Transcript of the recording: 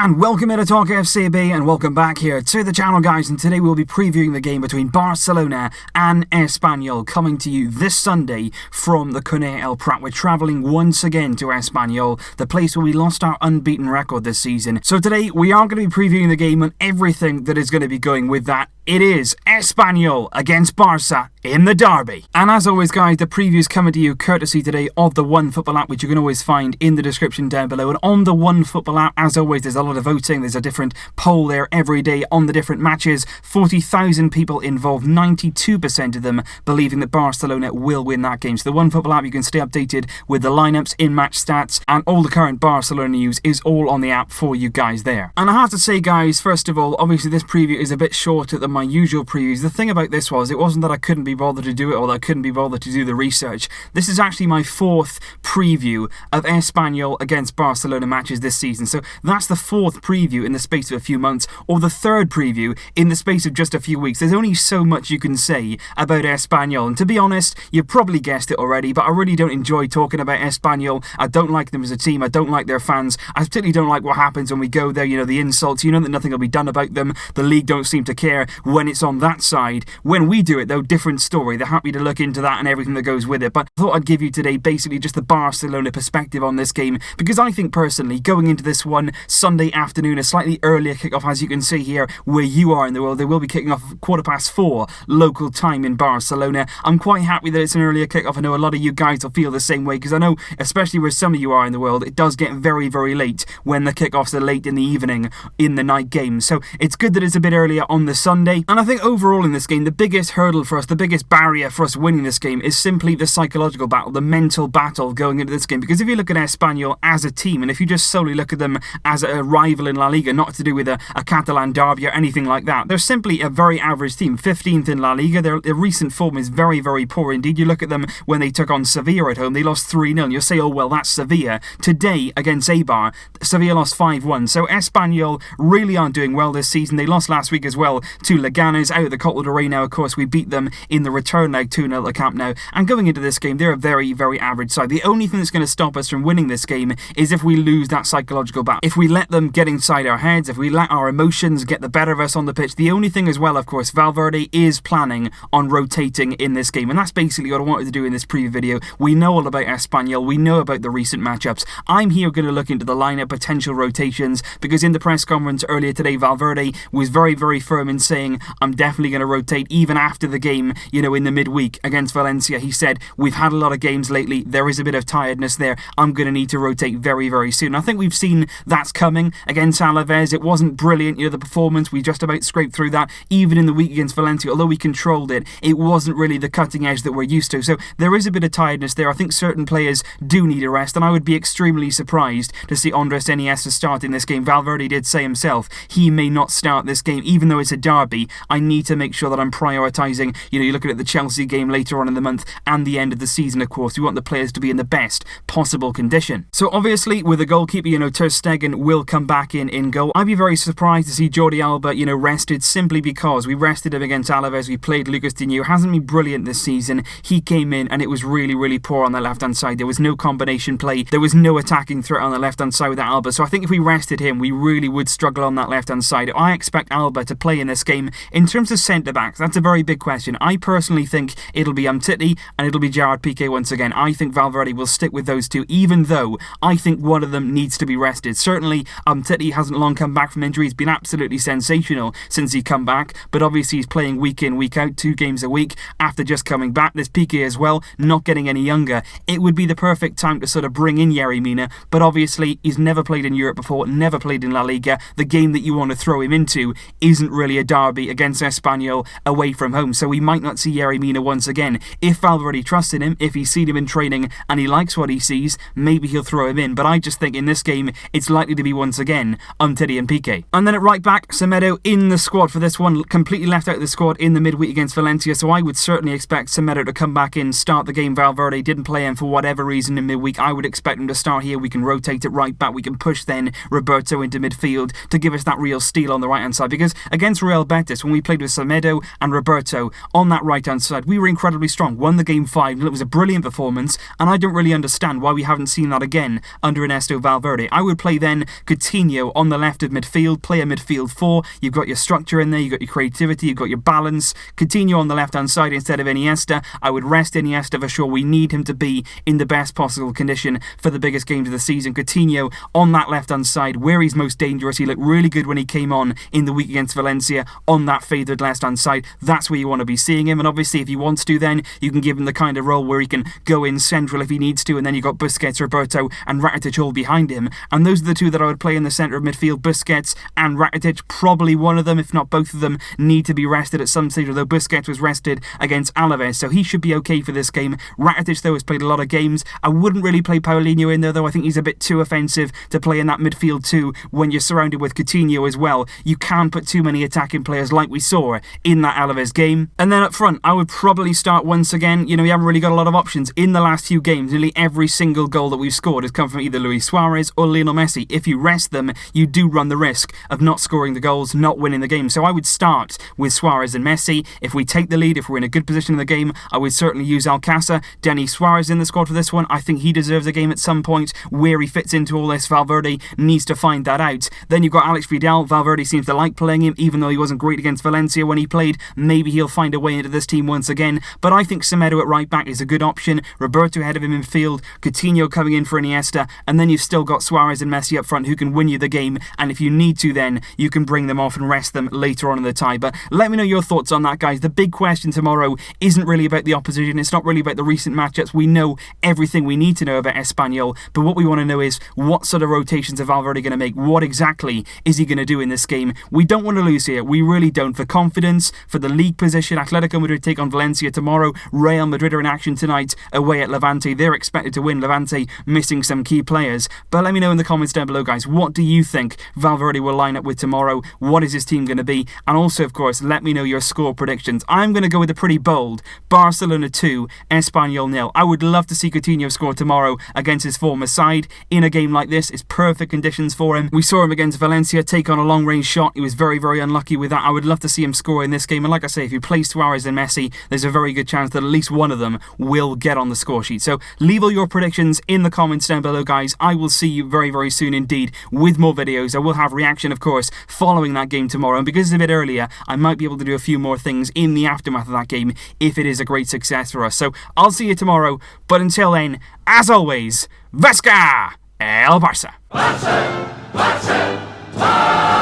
And welcome to Talk FCB and welcome back here to the channel, guys, and today we'll be previewing the game between Barcelona and Espanyol, coming to you this Sunday from the Cunha El Prat. We're travelling once again to Espanyol, the place where we lost our unbeaten record this season. So today we are going to be previewing the game and everything that is going to be going with that. It is Espanyol against Barca in the derby. And as always, guys, the preview is coming to you courtesy today of the OneFootball app, which you can always find in the description down below. And on the OneFootball app, as always, there's a lot of voting. There's a different poll there every day on the different matches. 40,000 people involved, 92% of them believing that Barcelona will win that game. So the OneFootball app, you can stay updated with the lineups, in-match stats, and all the current Barcelona news is all on the app for you guys there. And I have to say, guys, first of all, obviously this preview is a bit shorter than my usual previews. The thing about this was, it wasn't that I couldn't be bothered to do it or that I couldn't be bothered to do the research. This is actually my fourth preview of Espanyol against Barcelona matches this season. So that's the fourth preview in the space of a few months, or the third preview in the space of just a few weeks. There's only so much you can say about Espanyol, and to be honest, you've probably guessed it already, but I really don't enjoy talking about Espanyol. I don't like them as a team. I don't like their fans. I particularly don't like what happens when we go there. You know, the insults. You know that nothing will be done about them. The league don't seem to care when it's on that side. When we do it, though, different story. They're happy to look into that and everything that goes with it. But I thought I'd give you today basically just the Barcelona perspective on this game, because I think personally, going into this one Sunday afternoon, a slightly earlier kickoff, as you can see here where you are in the world, they will be kicking off 4:15 local time in Barcelona. I'm quite happy that it's an earlier kickoff. I know a lot of you guys will feel the same way, because I know, especially where some of you are in the world, it does get very, very late when the kickoffs are late in the evening in the night games. So it's good that it's a bit earlier on the Sunday. And I think overall in this game, the biggest hurdle for us, the biggest barrier for us winning this game is simply the psychological battle, the mental battle going into this game. Because if you look at Espanyol as a team, and if you just solely look at them as a rival in La Liga, not to do with a Catalan derby or anything like that, they're simply a very average team, 15th in La Liga. Their recent form is very, very poor indeed. You look at them when they took on Sevilla at home, they lost 3-0. You'll say, oh, well, that's Sevilla. Today, against Eibar, Sevilla lost 5-1. So Espanyol really aren't doing well this season. They lost last week as well to Leganes out of the Copa del Rey. Now, of course, we beat them in the return leg 2-0 at the Camp Nou. And going into this game, they're a very, very average side. The only thing that's going to stop us from winning this game is if we lose that psychological battle. If we let them get inside our heads, if we let our emotions get the better of us on the pitch. The only thing as well, of course, Valverde is planning on rotating in this game. And that's basically what I wanted to do in this preview video. We know all about Espanyol. We know about the recent matchups. I'm here going to look into the lineup, potential rotations, because in the press conference earlier today, Valverde was very, very firm in saying, I'm definitely going to rotate even after the game, you know, in the midweek against Valencia. He said, we've had a lot of games lately. There is a bit of tiredness there. I'm going to need to rotate very, very soon. I think we've seen that's coming against Alaves. It wasn't brilliant, you know, the performance. We just about scraped through that. Even in the week against Valencia, although we controlled it, it wasn't really the cutting edge that we're used to. So there is a bit of tiredness there. I think certain players do need a rest, and I would be extremely surprised to see Andres Iniesta start in this game. Valverde did say himself he may not start this game, even though it's a derby. I need to make sure that I'm prioritising, you know, you're looking at the Chelsea game later on in the month and the end of the season, of course. We want the players to be in the best possible condition. So obviously, with the goalkeeper, you know, Ter Stegen will come back in goal. I'd be very surprised to see Jordi Alba, you know, rested, simply because we rested him against Alaves. We played Lucas Digne. Hasn't been brilliant this season. He came in and it was really, really poor on the left-hand side. There was no combination play. There was no attacking threat on the left-hand side with Alba. So I think if we rested him, we really would struggle on that left-hand side. I expect Alba to play in this game. In terms of centre-backs, that's a very big question. I personally think it'll be Umtiti and it'll be Gerard Piqué once again. I think Valverde will stick with those two, even though I think one of them needs to be rested. Certainly, Umtiti hasn't long come back from injury. He's been absolutely sensational since he come back, but obviously he's playing week in, week out, 2 games a week after just coming back. There's Piqué as well, not getting any younger. It would be the perfect time to sort of bring in Yerry Mina, but obviously he's never played in Europe before, never played in La Liga. The game that you want to throw him into isn't really a derby against Espanyol away from home, so we might not see Yerry Mina once again. If Valverde trusts in him, if he's seen him in training and he likes what he sees, maybe he'll throw him in, but I just think in this game it's likely to be once again Umtiti and Piqué. And then at right back, Semedo in the squad for this one, completely left out of the squad in the midweek against Valencia, so I would certainly expect Semedo to come back in, start the game. Valverde didn't play him for whatever reason in midweek. I would expect him to start here. We can rotate it right back. We can push then Roberto into midfield to give us that real steal on the right hand side, because against Real Betis, when we played with Semedo and Roberto on that that right-hand side, we were incredibly strong, won the game 5, it was a brilliant performance, and I don't really understand why we haven't seen that again under Ernesto Valverde. I would play then Coutinho on the left of midfield, play a midfield 4, you've got your structure in there, you've got your creativity, you've got your balance. Coutinho on the left-hand side instead of Iniesta. I would rest Iniesta for sure. We need him to be in the best possible condition for the biggest games of the season. Coutinho on that left-hand side where he's most dangerous. He looked really good when he came on in the week against Valencia on that favoured left-hand side. That's where you want to be seeing him, and obviously if he wants to, then you can give him the kind of role where he can go in central if he needs to, and then you've got Busquets, Roberto and Rakitic all behind him, and those are the two that I would play in the centre of midfield. Busquets and Rakitic, probably one of them, if not both of them, need to be rested at some stage, although Busquets was rested against Alaves, so he should be okay for this game. Rakitic, though, has played a lot of games. I wouldn't really play Paulinho in there, though. I think he's a bit too offensive to play in that midfield too when you're surrounded with Coutinho as well. You can't put too many attacking players like we saw in that Alaves game. And then up front, I would probably start once again. You know, we haven't really got a lot of options in the last few games. Nearly every single goal that we've scored has come from either Luis Suarez or Lionel Messi. If you rest them, you do run the risk of not scoring the goals, not winning the game. So I would start with Suarez and Messi. If we take the lead, if we're in a good position in the game, I would certainly use Alcácer. Denis Suarez in the squad for this one. I think he deserves a game at some point. Where he fits into all this, Valverde needs to find that out. Then you've got Alex Vidal. Valverde seems to like playing him, even though he wasn't great against Valencia when he played. Maybe he'll find a way into this team once again. But I think Semedo at right back is a good option. Roberto ahead of him in field. Coutinho coming in for Iniesta. And then you've still got Suarez and Messi up front who can win you the game. And if you need to, then you can bring them off and rest them later on in the tie. But let me know your thoughts on that, guys. The big question tomorrow isn't really about the opposition. It's not really about the recent matchups. We know everything we need to know about Espanyol. But what we want to know is what sort of rotations are Valverde going to make? What exactly is he going to do in this game? We don't want to lose here. We really don't. For confidence, for the league position, Atletico Madrid take on Valencia tomorrow. Real Madrid are in action tonight away at Levante. They're expected to win. Levante missing some key players. But let me know in the comments down below, guys. What do you think Valverde will line up with tomorrow? What is his team going to be? And also, of course, let me know your score predictions. I'm going to go with a pretty bold Barcelona 2, Espanyol 0. I would love to see Coutinho score tomorrow against his former side in a game like this. It's perfect conditions for him. We saw him against Valencia take on a long-range shot. He was very, very unlucky with that. I would love to see him score in this game. And like I say, if you play Suarez and Messi, there's a very good chance that at least one of them will get on the score sheet. So leave all your predictions in the comments down below, guys. I will see you very, very soon indeed with more videos. I will have reaction, of course, following that game tomorrow. And because it's a bit earlier, I might be able to do a few more things in the aftermath of that game if it is a great success for us. So I'll see you tomorrow. But until then, as always, Vesca El Barça! Barça! Barça! Barça!